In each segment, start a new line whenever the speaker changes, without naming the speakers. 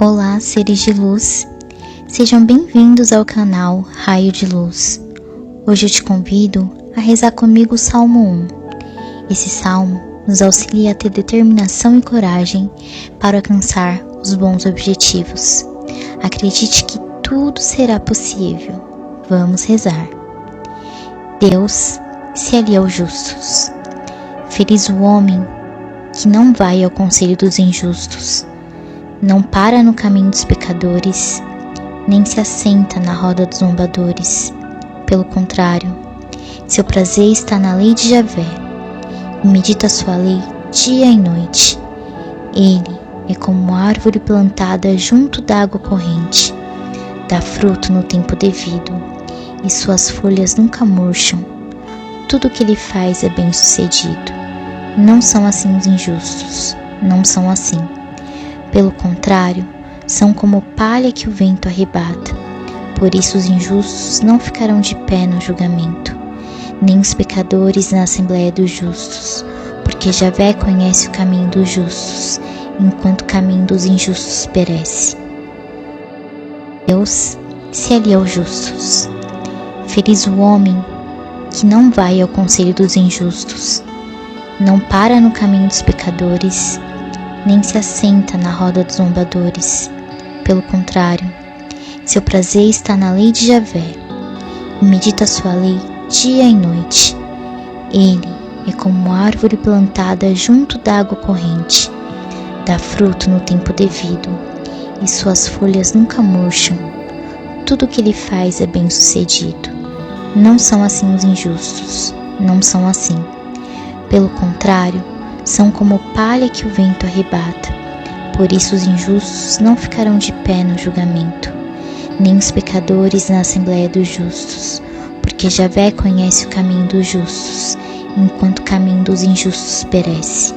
Olá, seres de luz, sejam bem-vindos ao canal Raio de Luz. Hoje eu te convido a rezar comigo o Salmo 1. Esse salmo nos auxilia a ter determinação e coragem para alcançar os bons objetivos. Acredite que tudo será possível. Vamos rezar. Deus se alia aos justos. Feliz o homem que não vai ao conselho dos injustos, não para no caminho dos pecadores, nem se assenta na roda dos zombadores. Pelo contrário, seu prazer está na lei de Javé, e medita sua lei dia e noite. Ele é como árvore plantada junto da água corrente, dá fruto no tempo devido, e suas folhas nunca murcham. Tudo o que ele faz é bem-sucedido. Não são assim os injustos, não são assim. Pelo contrário, são como palha que o vento arrebata. Por isso os injustos não ficarão de pé no julgamento, nem os pecadores na assembleia dos justos, porque Javé conhece o caminho dos justos, enquanto o caminho dos injustos perece. Deus se alia aos justos. Feliz o homem que não vai ao conselho dos injustos, não para no caminho dos pecadores, nem se assenta na roda dos zombadores. Pelo contrário, seu prazer está na lei de Javé, e medita sua lei dia e noite. Ele é como árvore plantada junto da água corrente, dá fruto no tempo devido, e suas folhas nunca murcham. Tudo o que ele faz é bem-sucedido. Não são assim os injustos, não são assim. Pelo contrário, são como palha que o vento arrebata. Por isso os injustos não ficarão de pé no julgamento, nem os pecadores na assembleia dos justos, porque Javé conhece o caminho dos justos, enquanto o caminho dos injustos perece.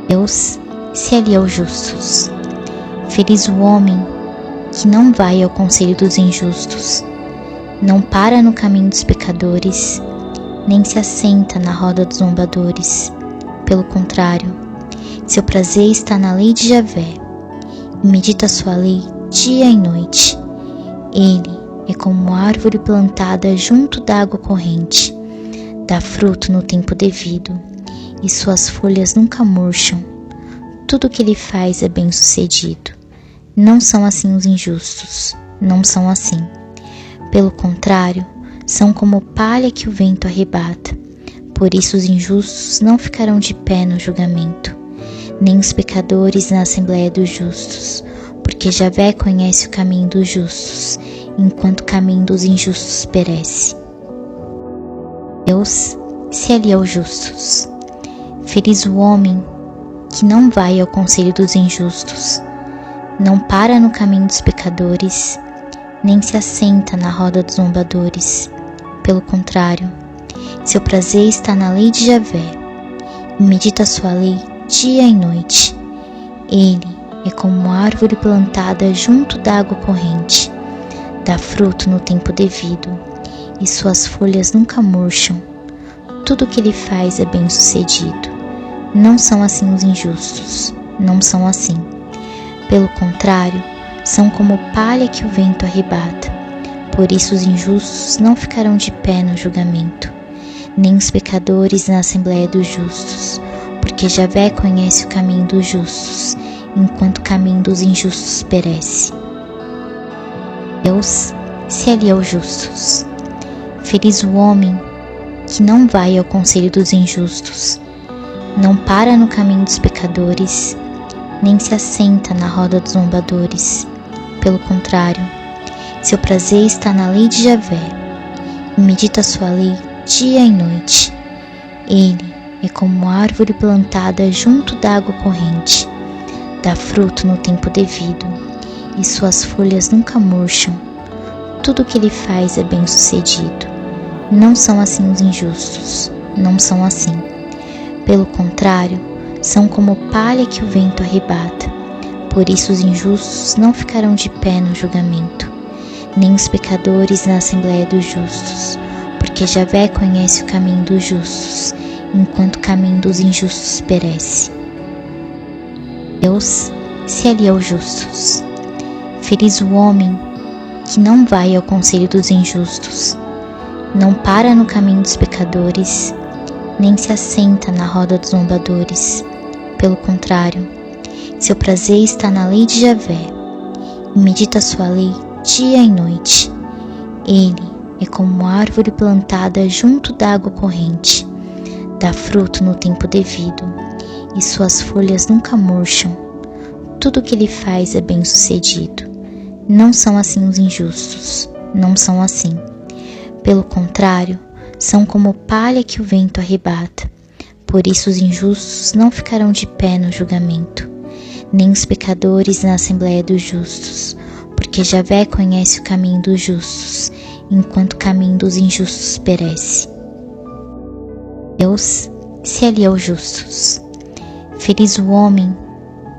Deus se alia aos justos. Feliz o homem que não vai ao conselho dos injustos, não para no caminho dos pecadores, nem se assenta na roda dos zombadores. Pelo contrário, seu prazer está na lei de Javé, e medita sua lei dia e noite. Ele é como árvore plantada junto da água corrente, dá fruto no tempo devido, e suas folhas nunca murcham. Tudo o que ele faz é bem-sucedido. Não são assim os injustos, não são assim. Pelo contrário, são como palha que o vento arrebata. Por isso os injustos não ficarão de pé no julgamento, nem os pecadores na assembleia dos justos, porque Javé conhece o caminho dos justos, enquanto o caminho dos injustos perece. Deus se alia aos justos. Feliz o homem que não vai ao conselho dos injustos, não para no caminho dos pecadores, nem se assenta na roda dos zombadores. Pelo contrário, seu prazer está na lei de Javé, e medita sua lei dia e noite. Ele é como árvore plantada junto da água corrente, dá fruto no tempo devido, e suas folhas nunca murcham. Tudo o que ele faz é bem-sucedido. Não são assim os injustos, não são assim. Pelo contrário, são como palha que o vento arrebata. Por isso os injustos não ficarão de pé no julgamento, nem os pecadores na assembleia dos justos, porque Javé conhece o caminho dos justos, enquanto o caminho dos injustos perece. Deus se alia aos justos. Feliz o homem que não vai ao conselho dos injustos, não para no caminho dos pecadores, nem se assenta na roda dos zombadores. Pelo contrário, seu prazer está na lei de Javé, e medita sua lei dia e noite. Ele é como árvore plantada junto da água corrente, dá fruto no tempo devido, e suas folhas nunca murcham. Tudo o que ele faz é bem-sucedido. Não são assim os injustos, não são assim. Pelo contrário, são como palha que o vento arrebata. Por isso os injustos não ficarão de pé no julgamento, nem os pecadores na assembleia dos justos, porque Javé conhece o caminho dos justos, enquanto o caminho dos injustos perece. Deus se alia aos justos. Feliz o homem que não vai ao conselho dos injustos, não para no caminho dos pecadores, nem se assenta na roda dos zombadores. Pelo contrário, seu prazer está na lei de Javé, e medita sua lei dia e noite. Ele é como árvore plantada junto da água corrente, dá fruto no tempo devido, e suas folhas nunca murcham. Tudo o que ele faz é bem-sucedido. Não são assim os injustos, não são assim. Pelo contrário, são como palha que o vento arrebata. Por isso os injustos não ficarão de pé no julgamento, nem os pecadores na assembleia dos justos, porque Javé conhece o caminho dos justos, enquanto o caminho dos injustos perece. Deus se alia aos justos. Feliz o homem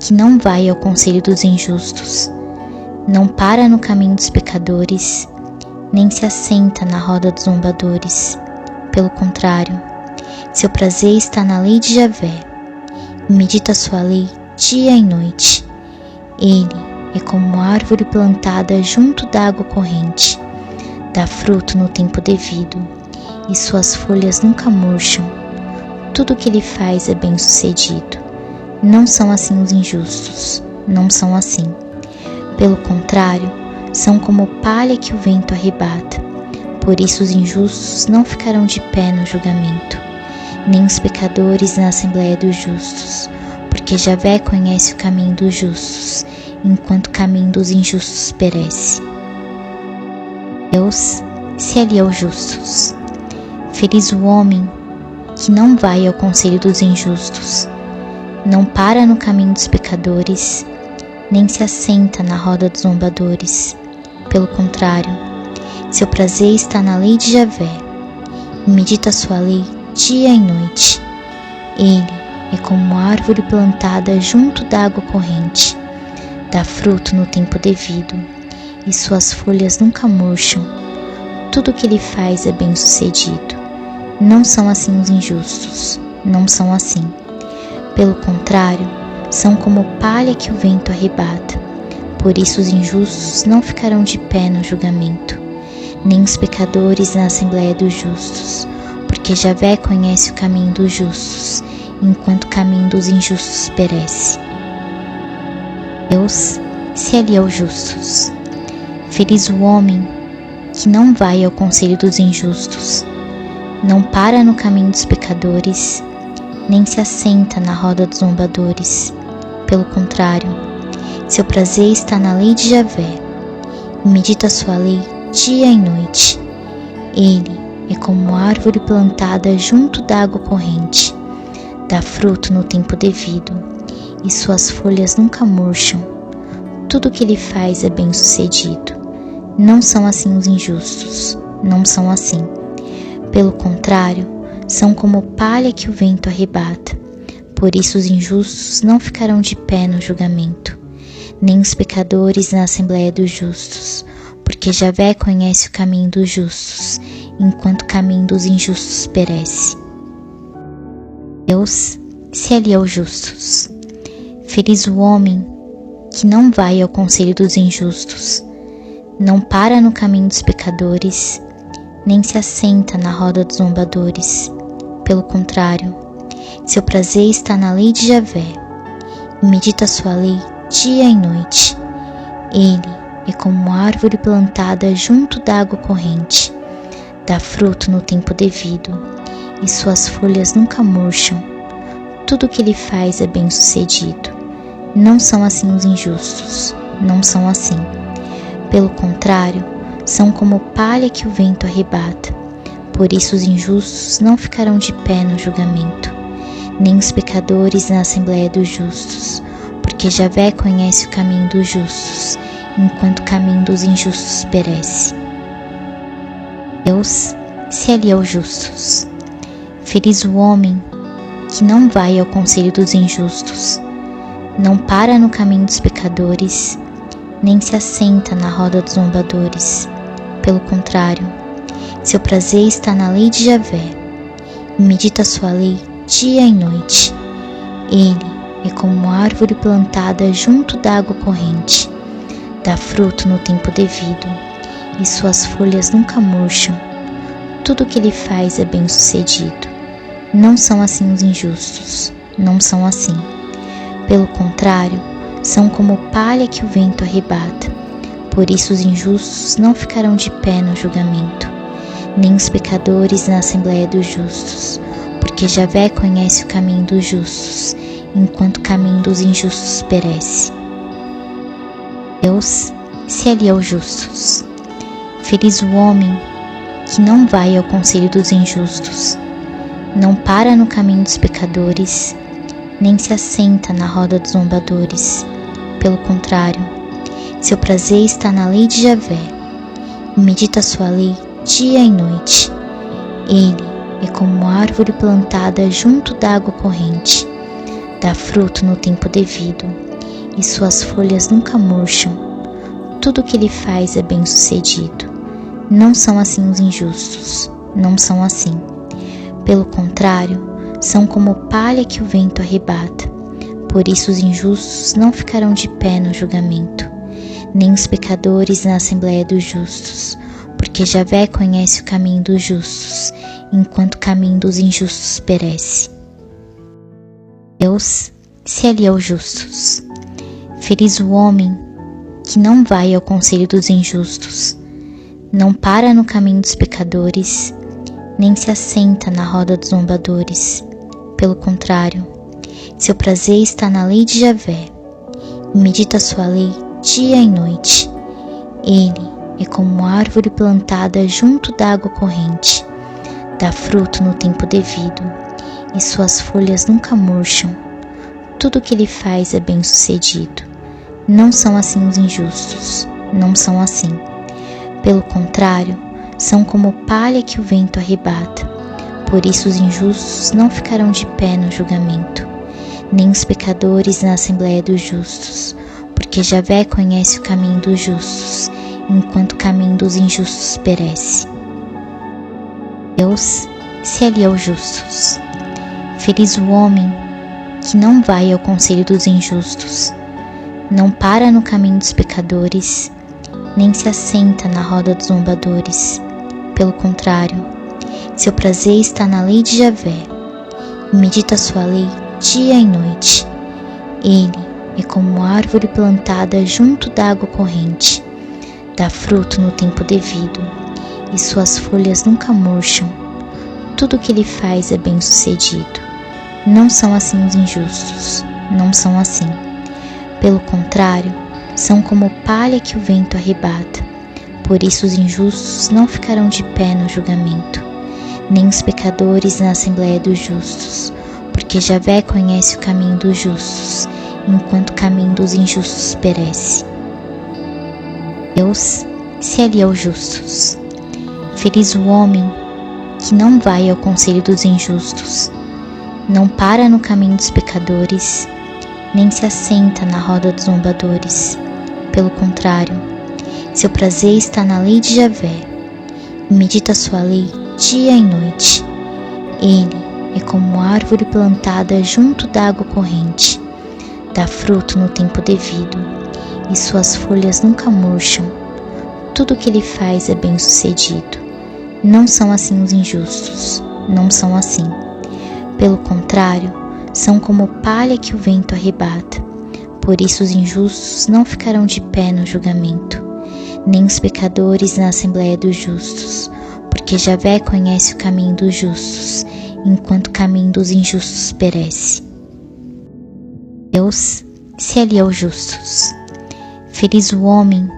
que não vai ao conselho dos injustos, não para no caminho dos pecadores, nem se assenta na roda dos zombadores. Pelo contrário, seu prazer está na lei de Javé, e medita sua lei dia e noite. Ele é como árvore plantada junto da água corrente, dá fruto no tempo devido, e suas folhas nunca murcham. Tudo o que ele faz é bem-sucedido. Não são assim os injustos, não são assim. Pelo contrário, são como palha que o vento arrebata. Por isso os injustos não ficarão de pé no julgamento, nem os pecadores na assembleia dos justos, porque Javé conhece o caminho dos justos, enquanto o caminho dos injustos perece. Deus se alia aos justos. Feliz o homem que não vai ao conselho dos injustos, não para no caminho dos pecadores, nem se assenta na roda dos zombadores. Pelo contrário, seu prazer está na lei de Javé, e medita sua lei dia e noite. Ele é como árvore plantada junto da água corrente, dá fruto no tempo devido, e suas folhas nunca murcham. Tudo o que ele faz é bem-sucedido. Não são assim os injustos, não são assim. Pelo contrário, são como palha que o vento arrebata. Por isso os injustos não ficarão de pé no julgamento, nem os pecadores na assembleia dos justos, porque Javé conhece o caminho dos justos, enquanto o caminho dos injustos perece. Deus se alia aos justos. Feliz o homem que não vai ao conselho dos injustos, não para no caminho dos pecadores, nem se assenta na roda dos zombadores. Pelo contrário, seu prazer está na lei de Javé, e medita sua lei dia e noite. Ele é como árvore plantada junto da água corrente, dá fruto no tempo devido, e suas folhas nunca murcham. Tudo o que ele faz é bem-sucedido. Não são assim os injustos, não são assim. Pelo contrário, são como palha que o vento arrebata. Por isso os injustos não ficarão de pé no julgamento, nem os pecadores na assembleia dos justos, porque Javé conhece o caminho dos justos, enquanto o caminho dos injustos perece. Deus se alia aos justos. Feliz o homem que não vai ao conselho dos injustos, não para no caminho dos pecadores, nem se assenta na roda dos zombadores. Pelo contrário, seu prazer está na lei de Javé, e medita sua lei dia e noite. Ele é como árvore plantada junto da água corrente, dá fruto no tempo devido, e suas folhas nunca murcham. Tudo o que ele faz é bem-sucedido. Não são assim os injustos, não são assim. Pelo contrário, são como palha que o vento arrebata. Por isso os injustos não ficarão de pé no julgamento, nem os pecadores na assembleia dos justos, porque Javé conhece o caminho dos justos, enquanto o caminho dos injustos perece. Deus se alia aos justos. Feliz o homem que não vai ao conselho dos injustos, não para no caminho dos pecadores, nem se assenta na roda dos zombadores. Pelo contrário, seu prazer está na lei de Javé, e medita sua lei dia e noite. Ele é como árvore plantada junto da água corrente. Dá fruto no tempo devido, e suas folhas nunca murcham. Tudo que ele faz é bem-sucedido. Não são assim os injustos, não são assim. Pelo contrário, são como palha que o vento arrebata. Por isso os injustos não ficarão de pé no julgamento, nem os pecadores na assembleia dos justos, porque Javé conhece o caminho dos justos, enquanto o caminho dos injustos perece. Deus se alia aos justos. Feliz o homem que não vai ao conselho dos injustos, não para no caminho dos pecadores, nem se assenta na roda dos zombadores. Pelo contrário, seu prazer está na lei de Javé, e medita sua lei dia e noite. Ele é como árvore plantada junto da água corrente, dá fruto no tempo devido, e suas folhas nunca murcham. Tudo que ele faz é bem-sucedido. Não são assim os injustos, não são assim. Pelo contrário, são como palha que o vento arrebata. Por isso os injustos não ficarão de pé no julgamento, nem os pecadores na assembleia dos justos, porque Javé conhece o caminho dos justos, enquanto o caminho dos injustos perece. Deus se alia aos justos. Feliz o homem que não vai ao conselho dos injustos, não para no caminho dos pecadores, nem se assenta na roda dos zombadores. Pelo contrário, seu prazer está na lei de Javé, e medita sua lei dia e noite. Ele é como árvore plantada junto da água corrente, dá fruto no tempo devido, e suas folhas nunca murcham. Tudo que ele faz é bem-sucedido. Não são assim os injustos, não são assim. Pelo contrário, são como palha que o vento arrebata. Por isso os injustos não ficarão de pé no julgamento, nem os pecadores na assembleia dos justos, porque Javé conhece o caminho dos justos, enquanto o caminho dos injustos perece. Deus se alia aos justos. Feliz o homem que não vai ao conselho dos injustos, não para no caminho dos pecadores, nem se assenta na roda dos zombadores. Pelo contrário, seu prazer está na lei de Javé, e medita sua lei dia e noite. Ele é como árvore plantada junto da água corrente, dá fruto no tempo devido, e suas folhas nunca murcham. Tudo que ele faz é bem-sucedido. Não são assim os injustos, não são assim. Pelo contrário, são como palha que o vento arrebata. Por isso os injustos não ficarão de pé no julgamento, nem os pecadores na assembleia dos justos, porque Javé conhece o caminho dos justos, enquanto o caminho dos injustos perece. Deus se alia aos justos. Feliz o homem que não vai ao conselho dos injustos, não para no caminho dos pecadores, nem se assenta na roda dos zombadores. Pelo contrário, seu prazer está na lei de Javé, e medita sua lei dia e noite. Ele é como árvore plantada junto da água corrente, dá fruto no tempo devido, e suas folhas nunca murcham. Tudo que ele faz é bem-sucedido. Não são assim os injustos, não são assim. Pelo contrário, são como palha que o vento arrebata. Por isso os injustos não ficarão de pé no julgamento, nem os pecadores na assembleia dos justos, porque Javé conhece o caminho dos justos, enquanto o caminho dos injustos perece. Deus se alia aos justos. Feliz o homem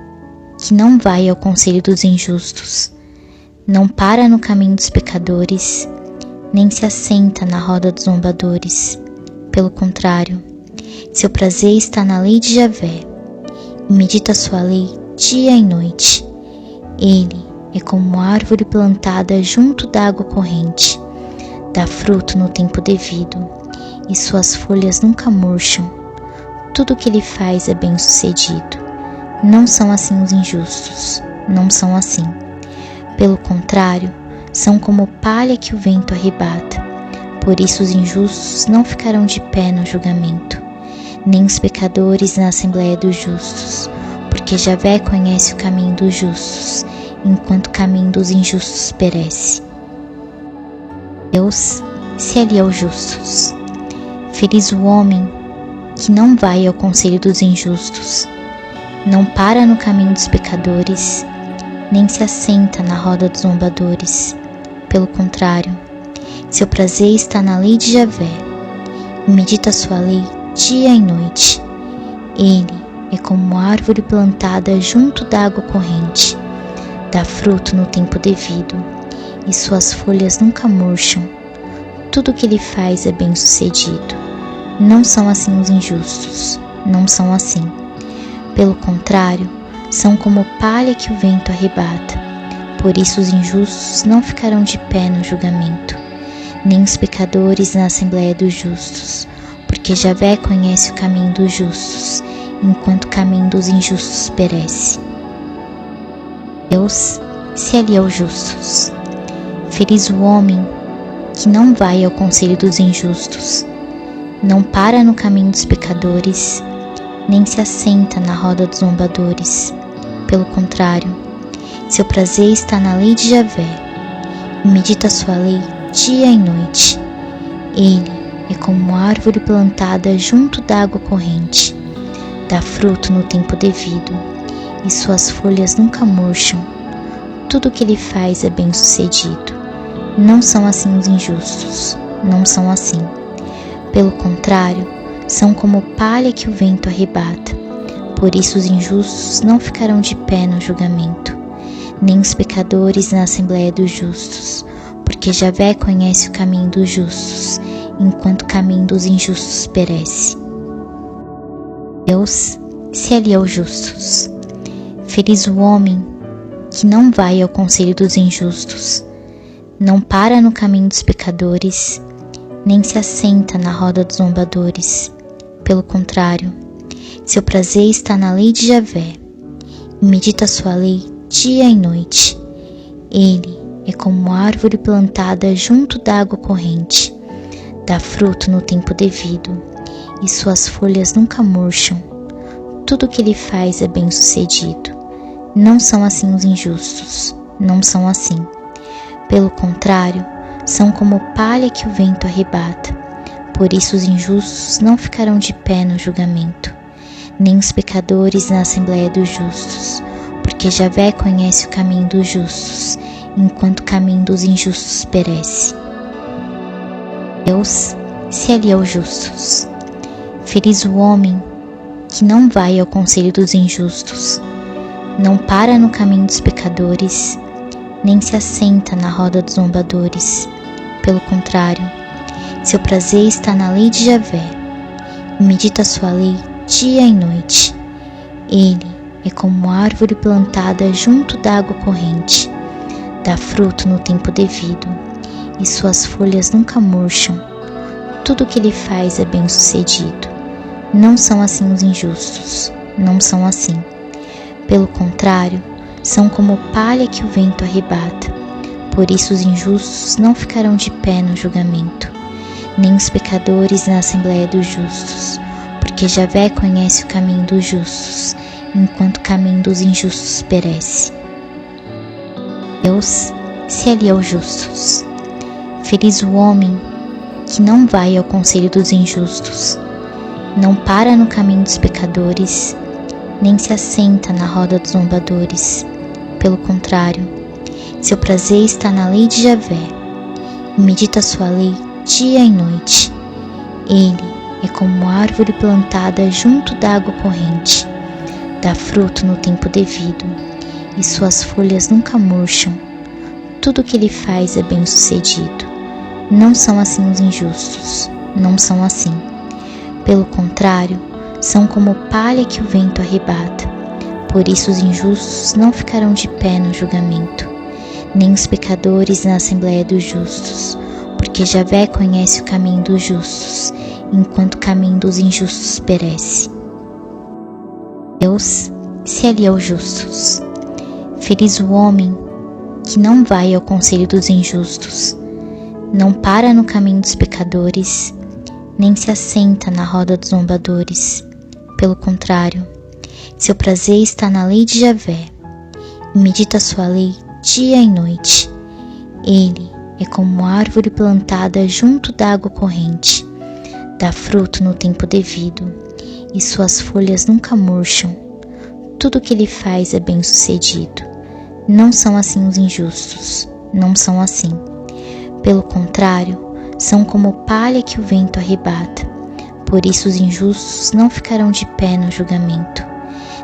que não vai ao conselho dos injustos, não para no caminho dos pecadores, nem se assenta na roda dos zombadores. Pelo contrário, seu prazer está na lei de Javé, e medita sua lei dia e noite. Ele é como árvore plantada junto da água corrente, dá fruto no tempo devido, e suas folhas nunca murcham. Tudo que ele faz é bem-sucedido. Não são assim os injustos, não são assim. Pelo contrário, são como palha que o vento arrebata. Por isso os injustos não ficarão de pé no julgamento, nem os pecadores na Assembleia dos Justos, porque Javé conhece o caminho dos justos, enquanto o caminho dos injustos perece. Deus se alia aos justos. Feliz o homem que não vai ao conselho dos injustos, não para no caminho dos pecadores, nem se assenta na roda dos zombadores. Pelo contrário, seu prazer está na lei de Javé, e medita sua lei dia e noite. Ele é como árvore plantada junto da água corrente, dá fruto no tempo devido, e suas folhas nunca murcham. Tudo o que ele faz é bem-sucedido. Não são assim os injustos, não são assim. Pelo contrário, são como palha que o vento arrebata. Por isso os injustos não ficarão de pé no julgamento, nem os pecadores na Assembleia dos Justos, porque Javé conhece o caminho dos justos, enquanto o caminho dos injustos perece. Deus se alia aos justos. Feliz o homem que não vai ao conselho dos injustos, não para no caminho dos pecadores, nem se assenta na roda dos zombadores. Pelo contrário, seu prazer está na lei de Javé, e medita sua lei dia e noite. Ele é como árvore plantada junto da água corrente, dá fruto no tempo devido, e suas folhas nunca murcham. Tudo o que ele faz é bem-sucedido. Não são assim os injustos, não são assim. Pelo contrário, são como palha que o vento arrebata. Por isso os injustos não ficarão de pé no julgamento, nem os pecadores na Assembleia dos Justos, porque Javé conhece o caminho dos justos, enquanto o caminho dos injustos perece. Deus se alia aos justos. Feliz o homem que não vai ao conselho dos injustos, não para no caminho dos pecadores, nem se assenta na roda dos zombadores. Pelo contrário, seu prazer está na lei de Javé, e medita sua lei dia e noite. Ele é como árvore plantada junto da água corrente, dá fruto no tempo devido, e suas folhas nunca murcham. Tudo o que ele faz é bem-sucedido. Não são assim os injustos, não são assim. Pelo contrário, são como palha que o vento arrebata. Por isso os injustos não ficarão de pé no julgamento, nem os pecadores na Assembleia dos Justos, porque Javé conhece o caminho dos justos, enquanto o caminho dos injustos perece. Deus se alia aos justos. Feliz o homem que não vai ao conselho dos injustos, não para no caminho dos pecadores, nem se assenta na roda dos zombadores. Pelo contrário, seu prazer está na lei de Javé, e medita sua lei dia e noite. Ele é como árvore plantada junto da água corrente, dá fruto no tempo devido, e suas folhas nunca murcham. Tudo o que ele faz é bem-sucedido. Não são assim os injustos, não são assim. Pelo contrário, são como palha que o vento arrebata. Por isso os injustos não ficarão de pé no julgamento, nem os pecadores na Assembleia dos Justos, porque Javé conhece o caminho dos justos, enquanto o caminho dos injustos perece. Deus se alia aos justos. Feliz o homem que não vai ao conselho dos injustos, não para no caminho dos pecadores, nem se assenta na roda dos zombadores. Pelo contrário, seu prazer está na lei de Javé, e medita sua lei dia e noite. Ele é como árvore plantada junto da água corrente, dá fruto no tempo devido, e suas folhas nunca murcham. Tudo o que ele faz é bem-sucedido. Não são assim os injustos, não são assim. Pelo contrário, são como palha que o vento arrebata. Por isso os injustos não ficarão de pé no julgamento, nem os pecadores na Assembleia dos Justos, porque Javé conhece o caminho dos justos, enquanto o caminho dos injustos perece. Deus se alia aos justos. Feliz o homem que não vai ao conselho dos injustos, não para no caminho dos pecadores, nem se assenta na roda dos zombadores. Pelo contrário, seu prazer está na lei de Javé, e medita sua lei dia e noite. Ele é como árvore plantada junto da água corrente, dá fruto no tempo devido, e suas folhas nunca murcham. Tudo o que ele faz é bem-sucedido. Não são assim os injustos, não são assim. Pelo contrário, são como palha que o vento arrebata. Por isso os injustos não ficarão de pé no julgamento,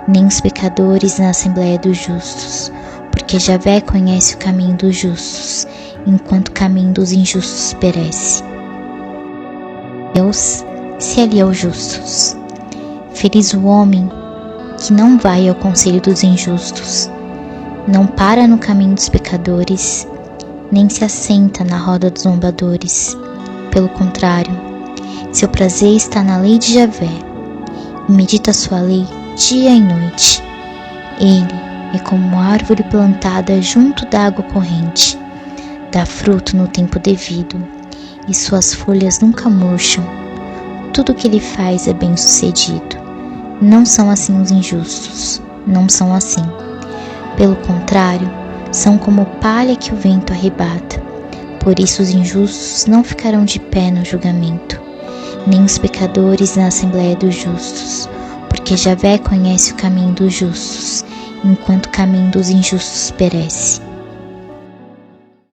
nem os pecadores na assembleia dos justos, porque Javé conhece o caminho dos justos, enquanto o caminho dos injustos perece. Deus se alia aos justos. Feliz o homem que não vai ao conselho dos injustos, não para no caminho dos pecadores, nem se assenta na roda dos zombadores. Pelo contrário, seu prazer está na lei de Javé, e medita sua lei dia e noite. Ele é como árvore plantada junto da água corrente, dá fruto no tempo devido, e suas folhas nunca murcham. Tudo o que ele faz é bem-sucedido. Não são assim os injustos, não são assim. Pelo contrário, são como palha que o vento arrebata. Por isso os injustos não ficarão de pé no julgamento, nem os pecadores na assembleia dos justos, porque Javé conhece o caminho dos justos, enquanto o caminho dos injustos perece.